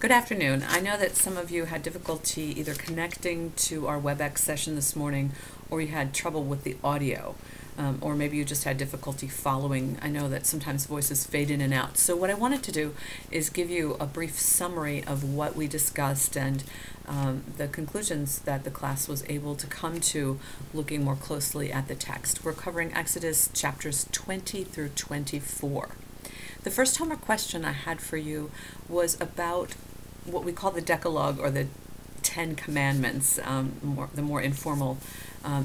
Good afternoon. I know that some of you had difficulty either connecting to our WebEx session this morning, or you had trouble with the audio, or maybe you just had difficulty following. I know that sometimes voices fade in and out. So what I wanted to do is give you a brief summary of what we discussed and the conclusions that the class was able to come to looking more closely at the text. We're covering Exodus chapters 20 through 24. The first homework question I had for you was about what we call the Decalogue, or the Ten Commandments, the more informal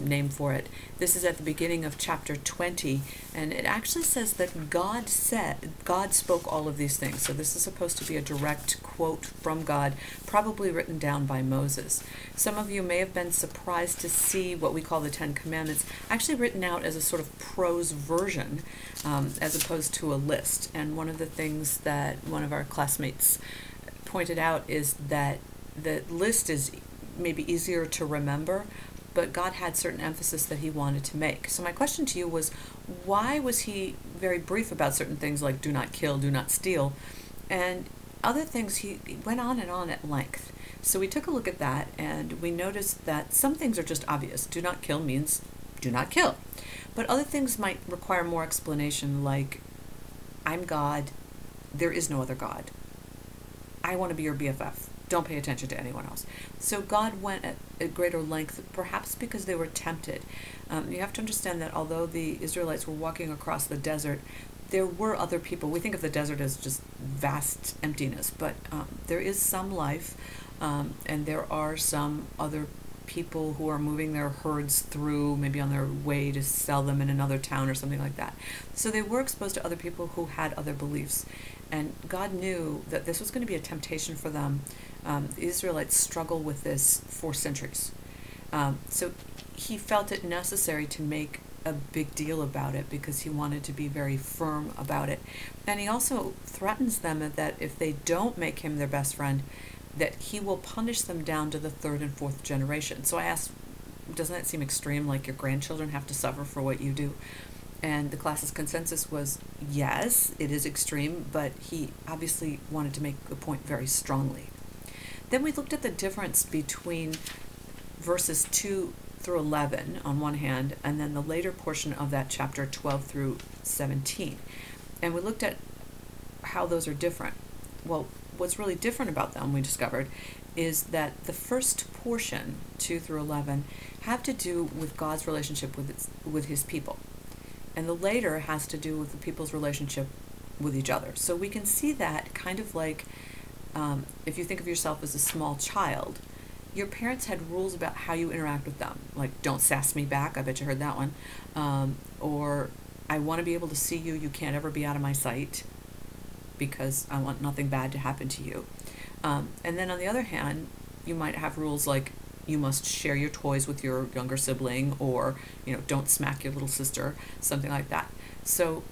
name for it. This is at the beginning of chapter 20, and it actually says that God spoke all of these things. So this is supposed to be a direct quote from God, probably written down by Moses. Some of you may have been surprised to see what we call the Ten Commandments actually written out as a sort of prose version, as opposed to a list. And one of the things that one of our classmates pointed out is that the list is maybe easier to remember, but God had certain emphasis that he wanted to make. So my question to you was, why was he very brief about certain things like do not kill, do not steal, and other things he went on and on at length. So we took a look at that, and we noticed that some things are just obvious. Do not kill means do not kill. But other things might require more explanation, like I'm God, there is no other God. I want to be your BFF. Don't pay attention to anyone else. So God went at greater length, perhaps because they were tempted. You have to understand that although the Israelites were walking across the desert, there were other people. We think of the desert as just vast emptiness, but there is some life, and there are some other people who are moving their herds through, maybe on their way to sell them in another town or something like that. So they were exposed to other people who had other beliefs. And God knew that this was going to be a temptation for them. The Israelites struggle with this for centuries. So he felt it necessary to make a big deal about it because he wanted to be very firm about it. And he also threatens them that if they don't make him their best friend, that he will punish them down to the third and fourth generation. So I asked, doesn't that seem extreme, like your grandchildren have to suffer for what you do? And the class's consensus was, yes, it is extreme, but he obviously wanted to make the point very strongly. Then we looked at the difference between verses 2 through 11 on one hand, and then the later portion of that chapter 12 through 17. And we looked at how those are different. Well, what's really different about them, we discovered, is that the first portion, 2 through 11, have to do with God's relationship with his people. And the later has to do with the people's relationship with each other. So we can see that kind of like, if you think of yourself as a small child, your parents had rules about how you interact with them. Like, don't sass me back, I bet you heard that one. Or, I want to be able to see you, you can't ever be out of my sight because I want nothing bad to happen to you. And then on the other hand, you might have rules like, you must share your toys with your younger sibling, or don't smack your little sister, something like that. So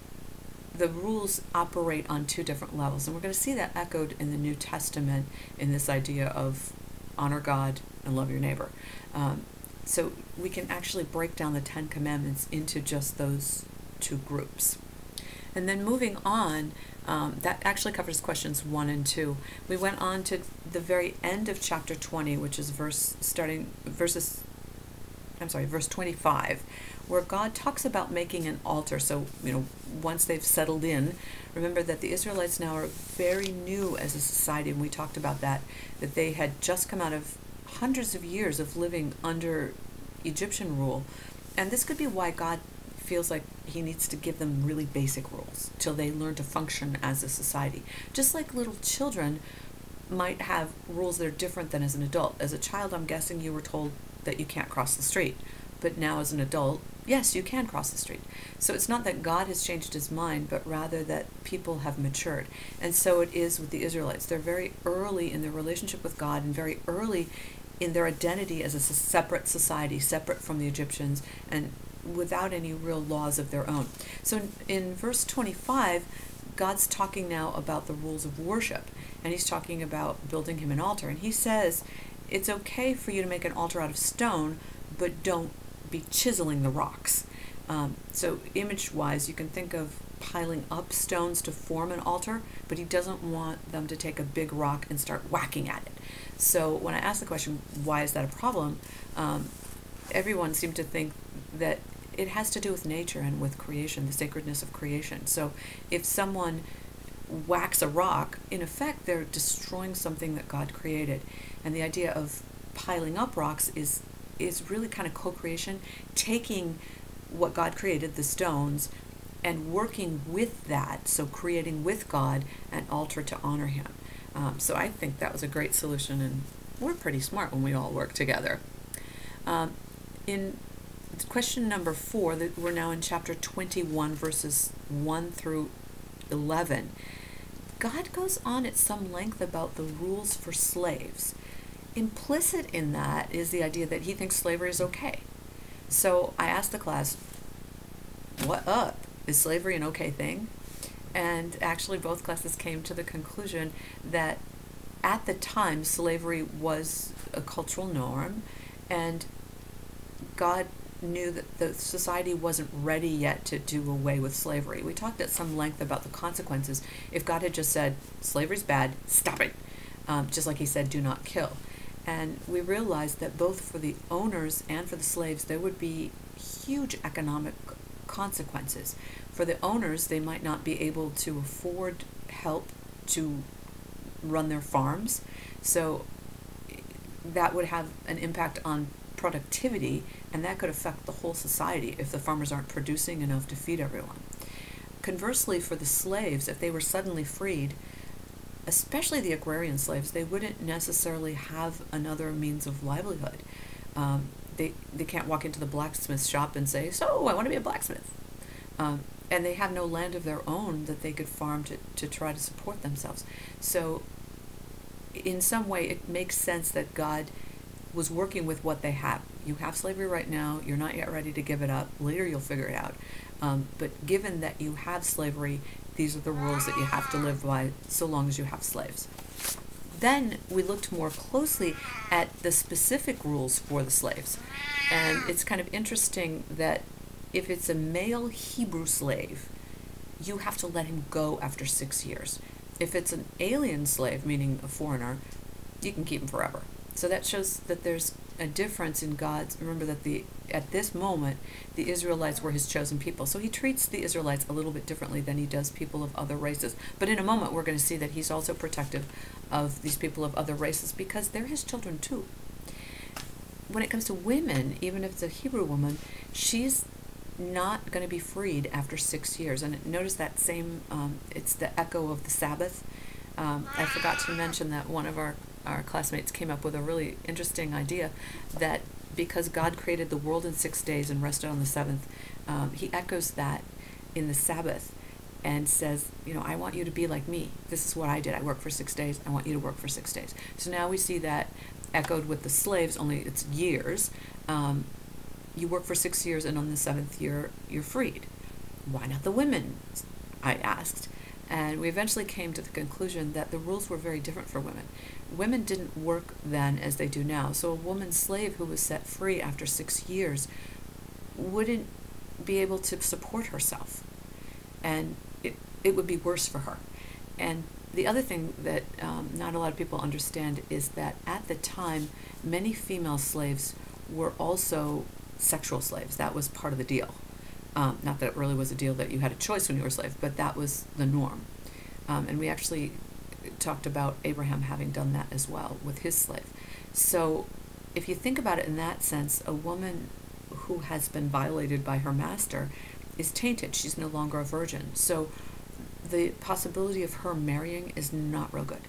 the rules operate on two different levels, and we're going to see that echoed in the New Testament in this idea of honor God and love your neighbor. So we can actually break down the Ten Commandments into just those two groups. And then moving on, that actually covers questions 1 and 2. We went on to the very end of chapter 20, which is verse 25, where God talks about making an altar. So, once they've settled in, remember that the Israelites now are very new as a society, and we talked about that they had just come out of hundreds of years of living under Egyptian rule. And this could be why God feels like he needs to give them really basic rules till they learn to function as a society. Just like little children might have rules that are different than as an adult. As a child, I'm guessing you were told that you can't cross the street. But now as an adult, yes, you can cross the street. So it's not that God has changed his mind, but rather that people have matured. And so it is with the Israelites. They're very early in their relationship with God and very early in their identity as a separate society, separate from the Egyptians, and without any real laws of their own. So in verse 25, God's talking now about the rules of worship, and he's talking about building him an altar. And he says, it's okay for you to make an altar out of stone, but don't be chiseling the rocks. So image-wise, you can think of piling up stones to form an altar, but he doesn't want them to take a big rock and start whacking at it. So when I asked the question, why is that a problem, everyone seemed to think that it has to do with nature and with creation, the sacredness of creation. So if someone whacks a rock, in effect, they're destroying something that God created. And the idea of piling up rocks is really kind of co-creation, taking what God created, the stones, and working with that, so creating with God an altar to honor him. So I think that was a great solution, and we're pretty smart when we all work together. In question number 4, that we're now in chapter 21, verses 1 through 11. God goes on at some length about the rules for slaves. Implicit in that is the idea that he thinks slavery is okay. So I asked the class, what up? Is slavery an okay thing? And actually both classes came to the conclusion that at the time slavery was a cultural norm, and God knew that the society wasn't ready yet to do away with slavery. We talked at some length about the consequences. If God had just said, slavery's bad, stop it, just like he said, do not kill. And we realized that both for the owners and for the slaves, there would be huge economic consequences. For the owners, they might not be able to afford help to run their farms, so that would have an impact on productivity, and that could affect the whole society if the farmers aren't producing enough to feed everyone. Conversely, for the slaves, if they were suddenly freed, especially the agrarian slaves, they wouldn't necessarily have another means of livelihood. They can't walk into the blacksmith shop and say, so I want to be a blacksmith. And they have no land of their own that they could farm to try to support themselves. So in some way, it makes sense that God was working with what they have. You have slavery right now, you're not yet ready to give it up, later you'll figure it out. But given that you have slavery, these are the rules that you have to live by so long as you have slaves. Then we looked more closely at the specific rules for the slaves. And it's kind of interesting that if it's a male Hebrew slave, you have to let him go after 6 years. If it's an alien slave, meaning a foreigner, you can keep him forever. So that shows that there's a difference in God's. Remember that at this moment, the Israelites were his chosen people. So he treats the Israelites a little bit differently than he does people of other races. But in a moment, we're going to see that he's also protective of these people of other races because they're his children too. When it comes to women, even if it's a Hebrew woman, she's not going to be freed after 6 years. And notice that same, it's the echo of the Sabbath. I forgot to mention that one of our classmates came up with a really interesting idea that because God created the world in 6 days and rested on the seventh, he echoes that in the Sabbath and says, I want you to be like me. This is what I did. I worked for 6 days. I want you to work for 6 days. So now we see that echoed with the slaves, only it's years. You work for 6 years, and on the 7th year, you're freed. Why not the women? I asked. And we eventually came to the conclusion that the rules were very different for women. Women didn't work then as they do now. So a woman slave who was set free after 6 years wouldn't be able to support herself. And it would be worse for her. And the other thing that not a lot of people understand is that at the time, many female slaves were also sexual slaves. That was part of the deal. Not that it really was a deal that you had a choice when you were a slave, but that was the norm. And we actually talked about Abraham having done that as well with his slave. So if you think about it in that sense, a woman who has been violated by her master is tainted. She's no longer a virgin. So the possibility of her marrying is not real good,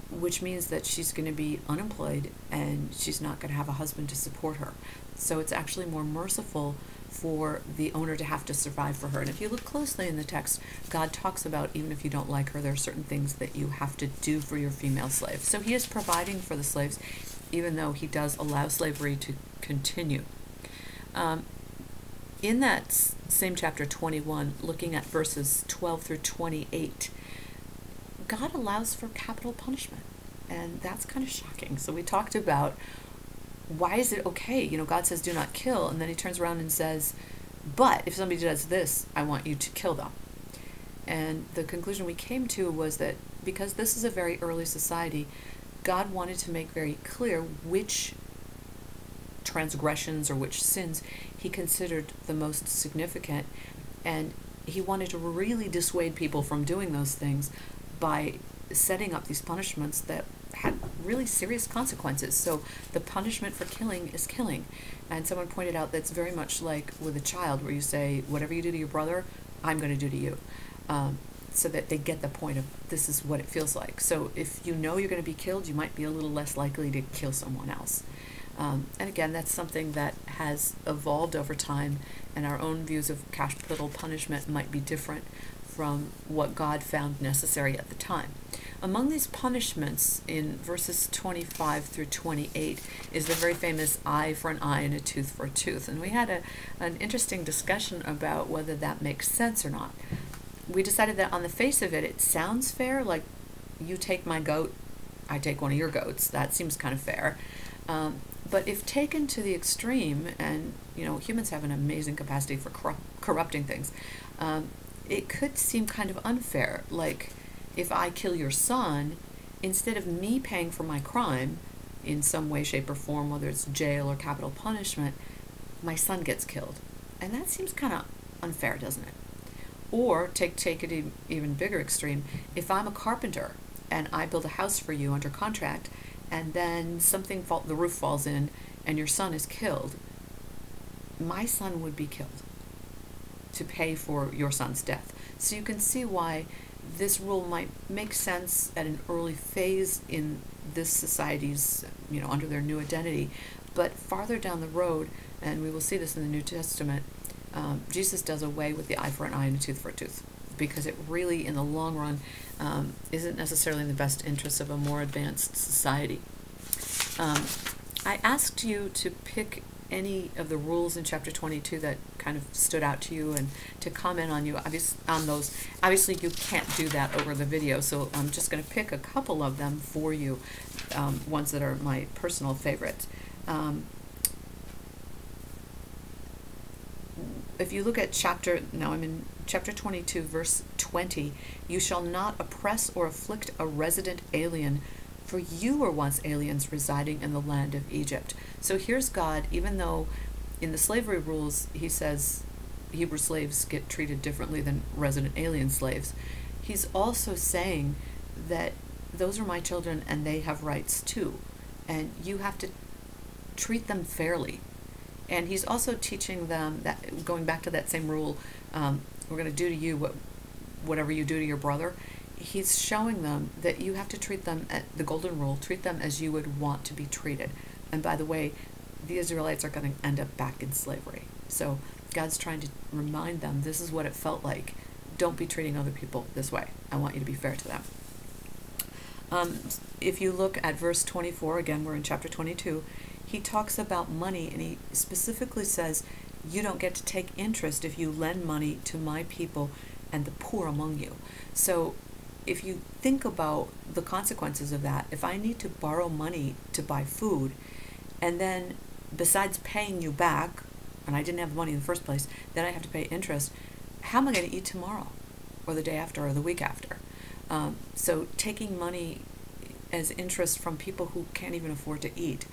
which means that she's going to be unemployed and she's not going to have a husband to support her. So it's actually more merciful for the owner to have to survive for her. And if you look closely in the text, God talks about even if you don't like her, there are certain things that you have to do for your female slave. So he is providing for the slaves, even though he does allow slavery to continue. In that same chapter 21, looking at verses 12 through 28, God allows for capital punishment. And that's kind of shocking. So we talked about why is it okay? God says do not kill, and then he turns around and says, but if somebody does this, I want you to kill them. And the conclusion we came to was that because this is a very early society, God wanted to make very clear which transgressions or which sins he considered the most significant, and he wanted to really dissuade people from doing those things by setting up these punishments that had really serious consequences. So the punishment for killing is killing. And someone pointed out that's very much like with a child, where you say, whatever you do to your brother, I'm going to do to you. So that they get the point of this is what it feels like. So if you know you're going to be killed, you might be a little less likely to kill someone else. And again, that's something that has evolved over time, and our own views of capital punishment might be different from what God found necessary at the time. Among these punishments in verses 25 through 28 is the very famous eye for an eye and a tooth for a tooth. And we had an interesting discussion about whether that makes sense or not. We decided that on the face of it, it sounds fair, like you take my goat, I take one of your goats. That seems kind of fair. But if taken to the extreme, and humans have an amazing capacity for corrupting things, it could seem kind of unfair. Like if I kill your son, instead of me paying for my crime in some way, shape, or form, whether it's jail or capital punishment, my son gets killed. And that seems kind of unfair, doesn't it? Or take it even bigger extreme. If I'm a carpenter and I build a house for you under contract, and then the roof falls in and your son is killed, my son would be killed to pay for your son's death. So you can see why this rule might make sense at an early phase in this society's, under their new identity. But farther down the road, and we will see this in the New Testament, Jesus does away with the eye for an eye and a tooth for a tooth, because it really, in the long run, isn't necessarily in the best interests of a more advanced society. I asked you to pick any of the rules in chapter 22 that kind of stood out to you and to comment on those. Obviously, you can't do that over the video, so I'm just going to pick a couple of them for you, ones that are my personal favorites. If you look at I'm in chapter 22, verse 20, you shall not oppress or afflict a resident alien, for you were once aliens residing in the land of Egypt. So here's God, even though in the slavery rules he says Hebrew slaves get treated differently than resident alien slaves, he's also saying that those are my children and they have rights too, and you have to treat them fairly. And he's also teaching them that, going back to that same rule, we're going to do to you whatever you do to your brother. He's showing them that you have to treat them, at the golden rule, treat them as you would want to be treated. And by the way, the Israelites are going to end up back in slavery. So God's trying to remind them, this is what it felt like. Don't be treating other people this way. I want you to be fair to them. If you look at verse 24, again, we're in chapter 22, he talks about money, and he specifically says, you don't get to take interest if you lend money to my people and the poor among you. So if you think about the consequences of that, if I need to borrow money to buy food, and then besides paying you back, and I didn't have the money in the first place, then I have to pay interest, how am I going to eat tomorrow, or the day after, or the week after? So taking money as interest from people who can't even afford to eat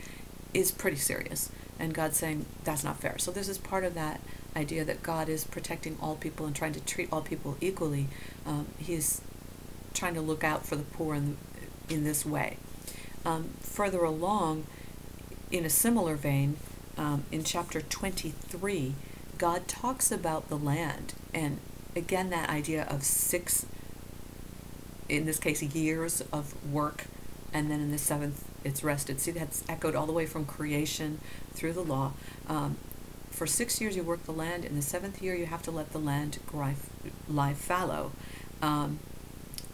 is pretty serious. And God's saying that's not fair. So this is part of that idea that God is protecting all people and trying to treat all people equally. He's trying to look out for the poor in this way. Further along, in a similar vein, in chapter 23, God talks about the land. And again, that idea of 6, in this case, years of work, and then in the 7th, it's rested. See, that's echoed all the way from creation through the law. For 6 years you work the land. In the 7th year you have to let the land lie fallow. And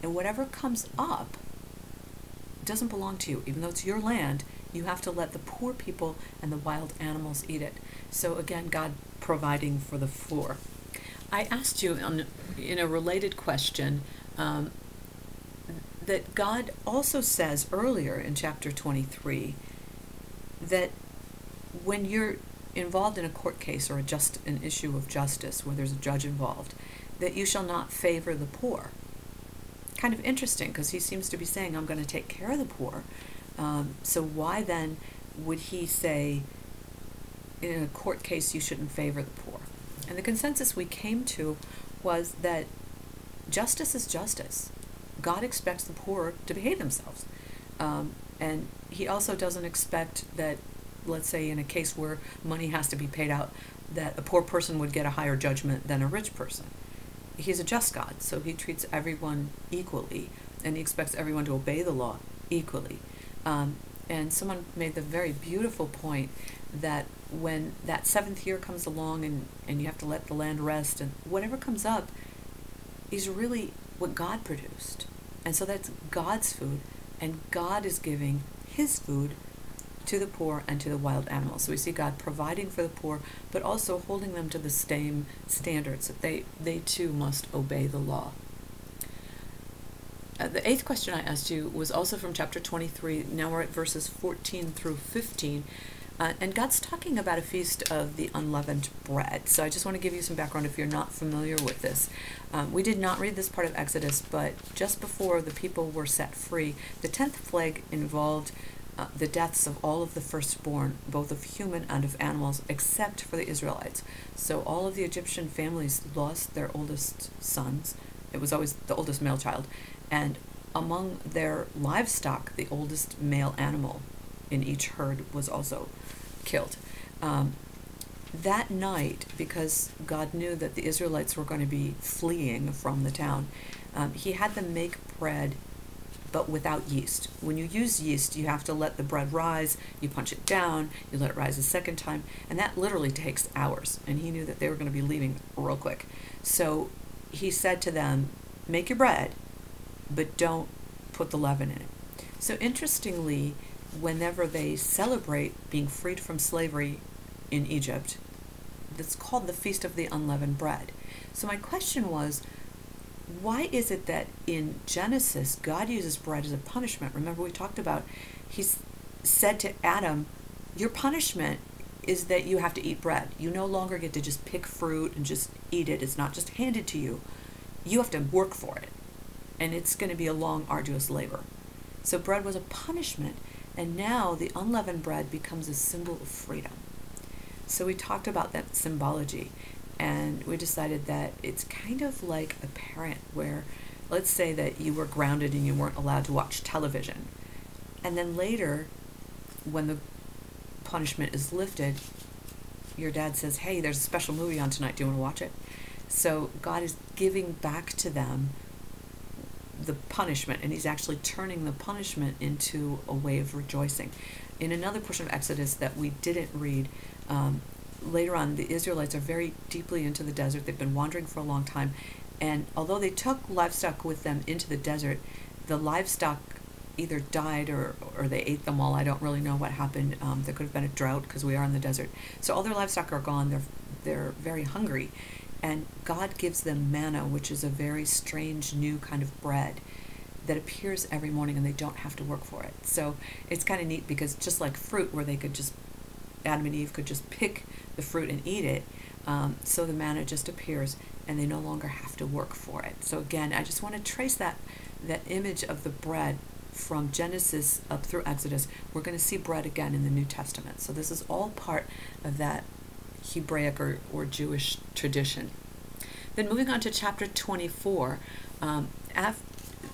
whatever comes up doesn't belong to you. Even though it's your land, you have to let the poor people and the wild animals eat it. So again, God providing for the poor. I asked you in a related question that God also says earlier in chapter 23 that when you're involved in a court case or an issue of justice where there's a judge involved, that you shall not favor the poor. Kind of interesting, because he seems to be saying, I'm going to take care of the poor. So why then would he say, in a court case, you shouldn't favor the poor? And the consensus we came to was that justice is justice. God expects the poor to behave themselves. And he also doesn't expect that, let's say in a case where money has to be paid out, that a poor person would get a higher judgment than a rich person. He's a just God, so he treats everyone equally, and he expects everyone to obey the law equally. And someone made the very beautiful point that when that 7th year comes along and you have to let the land rest, and whatever comes up is really what God produced. And so that's God's food, and God is giving his food to the poor and to the wild animals. So we see God providing for the poor, but also holding them to the same standards, that they too must obey the law. The 8th question I asked you was also from chapter 23. Now we're at verses 14 through 15. And God's talking about a feast of the unleavened bread. So I just want to give you some background if you're not familiar with this. We did not read this part of Exodus, but just before the people were set free, the 10th plague involved the deaths of all of the firstborn, both of human and of animals, except for the Israelites. So all of the Egyptian families lost their oldest sons. It was always the oldest male child. And among their livestock, the oldest male animal in each herd was also killed. That night, because God knew that the Israelites were going to be fleeing from the town, he had them make bread, but without yeast. When you use yeast, you have to let the bread rise, you punch it down, you let it rise a second time, and that literally takes hours. And he knew that they were going to be leaving real quick. So he said to them, make your bread, but don't put the leaven in it. So interestingly, whenever they celebrate being freed from slavery in Egypt, that's called the Feast of the Unleavened Bread. So my question was, why is it that in Genesis, God uses bread as a punishment? Remember we talked about, he's said to Adam, your punishment is that you have to eat bread. You no longer get to just pick fruit and just eat it. It's not just handed to you. You have to work for it. And it's going to be a long, arduous labor. So bread was a punishment, and now the unleavened bread becomes a symbol of freedom. So we talked about that symbology, and we decided that it's kind of like a parent where, let's say that you were grounded and you weren't allowed to watch television. And then later, when the punishment is lifted, your dad says, hey, there's a special movie on tonight. Do you want to watch it? So God is giving back to them the punishment, and he's actually turning the punishment into a way of rejoicing. In another portion of Exodus that we didn't read, later on, the Israelites are very deeply into the desert. They've been wandering for a long time, and although they took livestock with them into the desert, the livestock either died or they ate them all. I don't really know what happened. There could have been a drought because we are in the desert. So all their livestock are gone. They're very hungry. And God gives them manna, which is a very strange new kind of bread that appears every morning, and they don't have to work for it. So it's kind of neat, because just like fruit, where they could just, Adam and Eve could just pick the fruit and eat it, so the manna just appears and they no longer have to work for it. So again, I just want to trace that image of the bread from Genesis up through Exodus. We're going to see bread again in the New Testament. So this is all part of that Hebraic or Jewish tradition. Then moving on to chapter 24,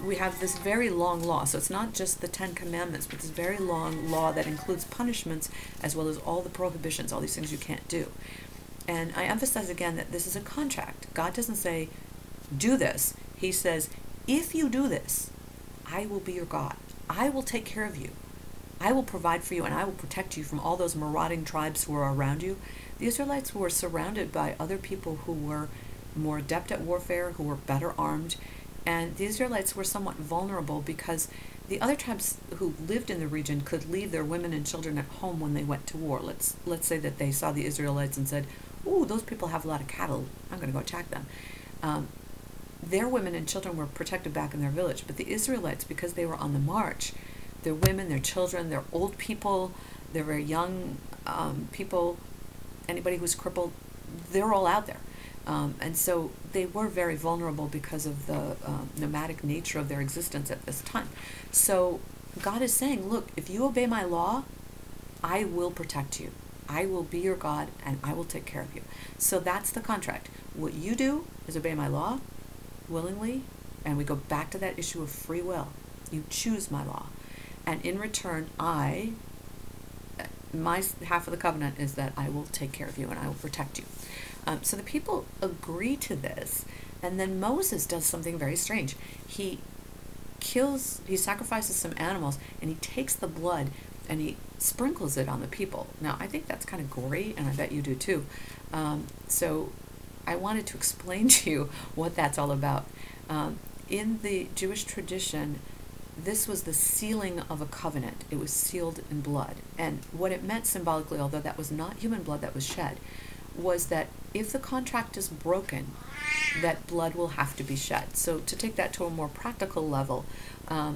we have this very long law. So it's not just the 10 Commandments, but this very long law that includes punishments as well as all the prohibitions, all these things you can't do. And I emphasize again that this is a contract. God doesn't say, do this. He says, if you do this, I will be your God. I will take care of you. I will provide for you, and I will protect you from all those marauding tribes who are around you. The Israelites were surrounded by other people who were more adept at warfare, who were better armed, and the Israelites were somewhat vulnerable because the other tribes who lived in the region could leave their women and children at home when they went to war. Let's say that they saw the Israelites and said, ooh, those people have a lot of cattle. I'm going to go attack them. Their women and children were protected back in their village, but the Israelites, because they were on the march, their women, their children, their old people, their very young people, anybody who's crippled, they're all out there. And so they were very vulnerable because of the nomadic nature of their existence at this time. So God is saying, look, if you obey my law, I will protect you. I will be your God, and I will take care of you. So that's the contract. What you do is obey my law willingly, and we go back to that issue of free will. You choose my law. And in return, my half of the covenant is that I will take care of you and I will protect you. So the people agree to this, and then Moses does something very strange. He sacrifices some animals, and he takes the blood and he sprinkles it on the people. Now, I think that's kind of gory, and I bet you do too. So I wanted to explain to you what that's all about. In the Jewish tradition, this was the sealing of a covenant. It was sealed in blood. And what it meant symbolically, although that was not human blood that was shed, was that if the contract is broken, that blood will have to be shed. So to take that to a more practical level,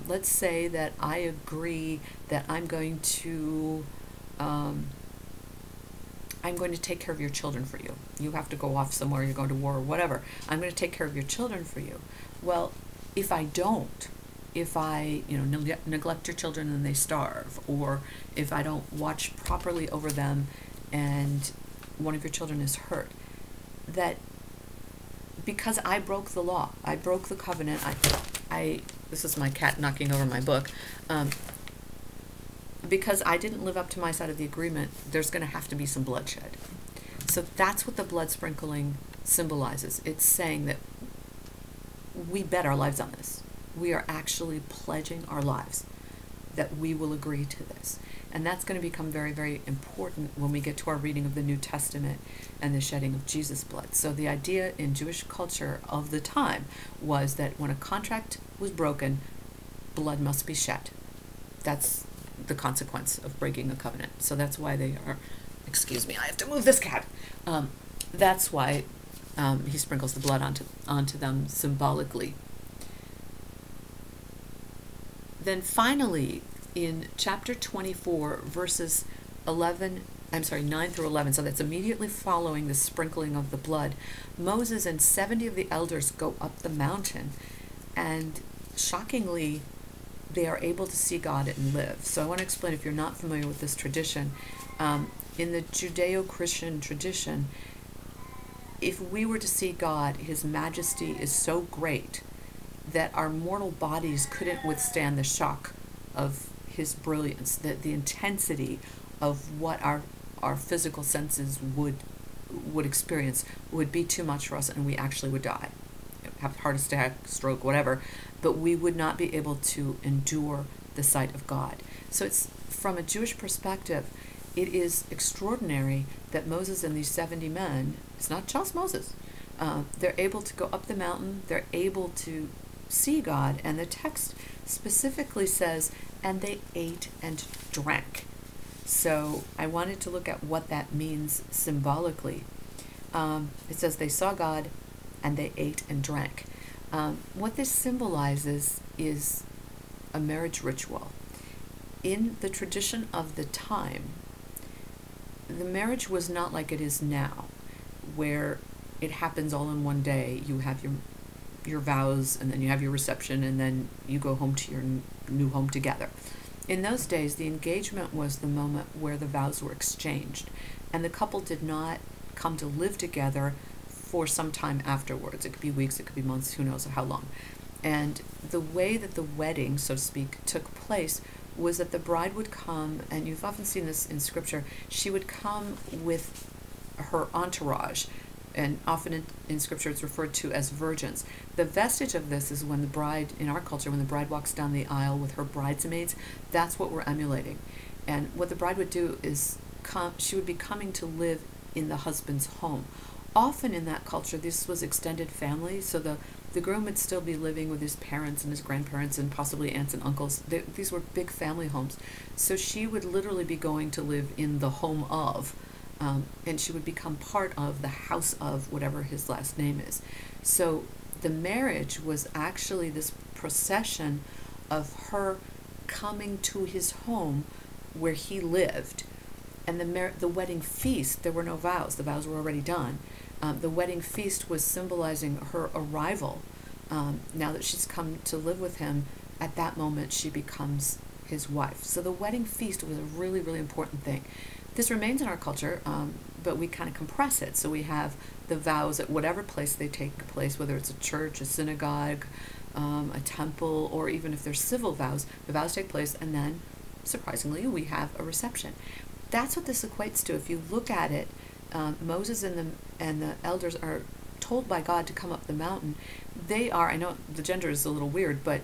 let's say that I agree that I'm going to take care of your children for you. You have to go off somewhere, you're going to war or whatever. I'm going to take care of your children for you. Well, if I don't, if I neglect your children and they starve, or if I don't watch properly over them and one of your children is hurt, that because I broke the law, I broke the covenant, this is my cat knocking over my book, because I didn't live up to my side of the agreement, there's going to have to be some bloodshed. So that's what the blood sprinkling symbolizes. It's saying that we bet our lives on this. We are actually pledging our lives that we will agree to this. And that's going to become very, very important when we get to our reading of the New Testament and the shedding of Jesus' blood. So the idea in Jewish culture of the time was that when a contract was broken, blood must be shed. That's the consequence of breaking a covenant. So that's why they are, excuse me, I have to move this cat. That's why he sprinkles the blood onto them symbolically. Then finally, in chapter 24, verses 9 through 11, so that's immediately following the sprinkling of the blood, Moses and 70 of the elders go up the mountain, and shockingly, they are able to see God and live. So I want to explain, if you're not familiar with this tradition, in the Judeo-Christian tradition, if we were to see God, his majesty is so great that our mortal bodies couldn't withstand the shock of his brilliance, that the intensity of what our physical senses would experience would be too much for us, and we actually would die, have a heart attack, stroke, whatever, but we would not be able to endure the sight of God. So it's, from a Jewish perspective, it is extraordinary that Moses and these 70 men, it's not just Moses, they're able to go up the mountain, they're able to see God, and the text specifically says, and they ate and drank. So I wanted to look at what that means symbolically. It says they saw God and they ate and drank. What this symbolizes is a marriage ritual. In the tradition of the time, the marriage was not like it is now, where it happens all in one day. You have your vows, and then you have your reception, and then you go home to your new home together. In those days, the engagement was the moment where the vows were exchanged, and the couple did not come to live together for some time afterwards. It could be weeks, it could be months, who knows how long. And the way that the wedding, so to speak, took place was that the bride would come, and you've often seen this in scripture, she would come with her entourage, and often in scripture it's referred to as virgins. The vestige of this is when the bride, in our culture, when the bride walks down the aisle with her bridesmaids, that's what we're emulating. And what the bride would do is she would be coming to live in the husband's home. Often in that culture, this was extended family, so the groom would still be living with his parents and his grandparents and possibly aunts and uncles. These were big family homes. So she would literally be going to live in the home of, and she would become part of the house of whatever his last name is. So the marriage was actually this procession of her coming to his home where he lived. And the wedding feast, there were no vows. The vows were already done. The wedding feast was symbolizing her arrival. Now that she's come to live with him, at that moment she becomes his wife. So the wedding feast was a really, really important thing. This remains in our culture, but we kind of compress it. So we have the vows at whatever place they take place, whether it's a church, a synagogue, a temple, or even if there's civil vows, the vows take place, and then, surprisingly, we have a reception. That's what this equates to. If you look at it, Moses and the elders are told by God to come up the mountain. They are, I know the gender is a little weird, but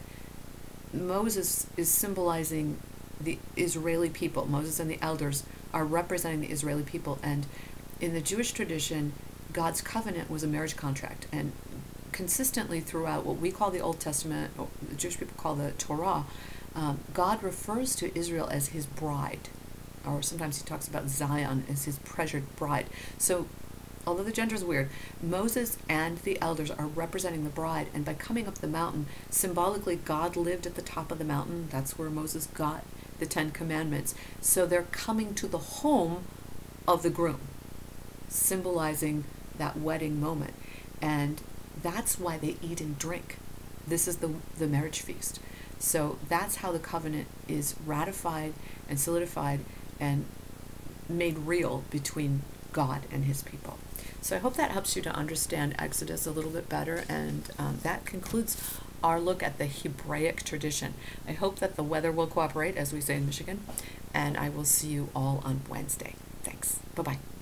Moses is symbolizing the Israeli people. Moses and the elders are representing the Israeli people. And in the Jewish tradition, God's covenant was a marriage contract. And consistently throughout what we call the Old Testament, or the Jewish people call the Torah, God refers to Israel as his bride. Or sometimes he talks about Zion as his treasured bride. So although the gender is weird, Moses and the elders are representing the bride, and by coming up the mountain, symbolically God lived at the top of the mountain. That's where Moses got the 10 Commandments. So they're coming to the home of the groom, symbolizing that wedding moment. And that's why they eat and drink. This is the marriage feast. So that's how the covenant is ratified and solidified and made real between God and his people. So I hope that helps you to understand Exodus a little bit better, and that concludes our look at the Hebraic tradition. I hope that the weather will cooperate, as we say in Michigan, and I will see you all on Wednesday. Thanks. Bye-bye.